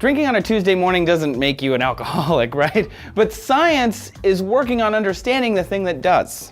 Drinking on a Tuesday morning doesn't make you an alcoholic, right? But science is working on understanding the thing that does.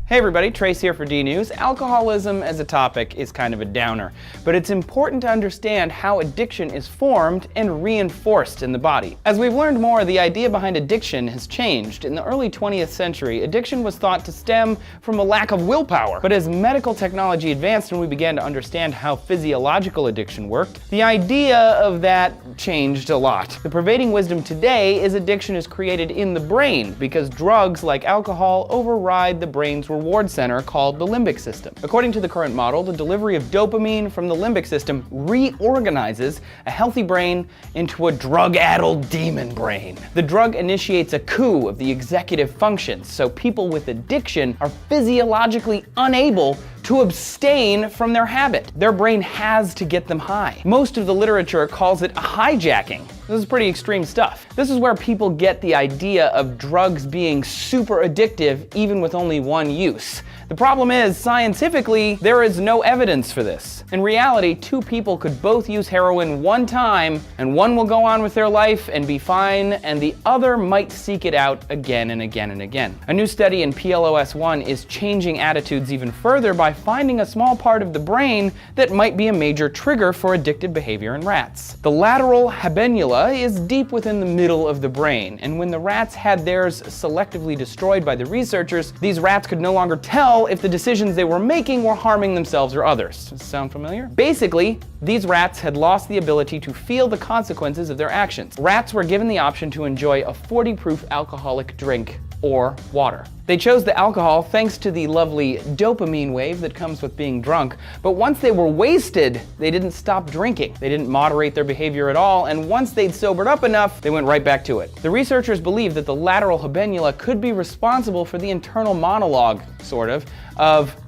Hey everybody, Trace here for D-News. Alcoholism as a topic is kind of a downer, but it's important to understand how addiction is formed and reinforced in the body. As we've learned more, the idea behind addiction has changed. In the early 20th century, addiction was thought to stem from a lack of willpower. But as medical technology advanced and we began to understand how physiological addiction worked, the idea of that changed a lot. The prevailing wisdom today is addiction is created in the brain because drugs like alcohol override the brain's reward center called the limbic system. According to the current model, the delivery of dopamine from the limbic system reorganizes a healthy brain into a drug-addled demon brain. The drug initiates a coup of the executive functions, so people with addiction are physiologically unable to abstain from their habit. Their brain has to get them high. Most of the literature calls it a hijacking. This is pretty extreme stuff. This is where people get the idea of drugs being super addictive even with only one use. The problem is, scientifically, there is no evidence for this. In reality, two people could both use heroin one time, and one will go on with their life and be fine, and the other might seek it out again and again and again. A new study in PLOS1 is changing attitudes even further by finding a small part of the brain that might be a major trigger for addictive behavior in rats. The lateral habenula is deep within the middle of the brain, and when the rats had theirs selectively destroyed by the researchers, these rats could no longer tell if the decisions they were making were harming themselves or others. Does this sound familiar? Basically, these rats had lost the ability to feel the consequences of their actions. Rats were given the option to enjoy a 40-proof alcoholic drink or water. They chose the alcohol thanks to the lovely dopamine wave that comes with being drunk, but once they were wasted, they didn't stop drinking. They didn't moderate their behavior at all, and once they'd sobered up enough, they went right back to it. The researchers believe that the lateral habenula could be responsible for the internal monologue, sort of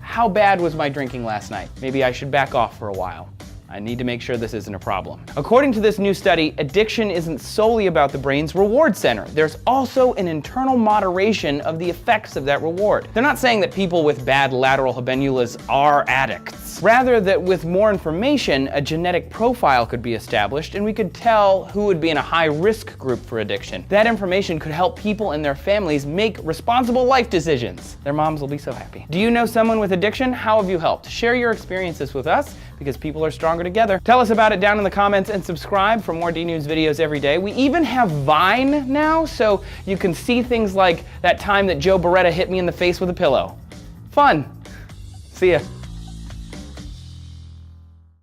how bad was my drinking last night? Maybe I should back off for a while. I need to make sure this isn't a problem. According to this new study, addiction isn't solely about the brain's reward center. There's also an internal moderation of the effects of that reward. They're not saying that people with bad lateral habenulas are addicts. Rather, that with more information, a genetic profile could be established and we could tell who would be in a high-risk group for addiction. That information could help people and their families make responsible life decisions. Their moms will be so happy. Do you know someone with addiction? How have you helped? Share your experiences with us, because people are stronger together. Tell us about it down in the comments and subscribe for more D-News videos every day. We even have Vine now, so you can see things like that time that Joe Beretta hit me in the face with a pillow. Fun. See ya.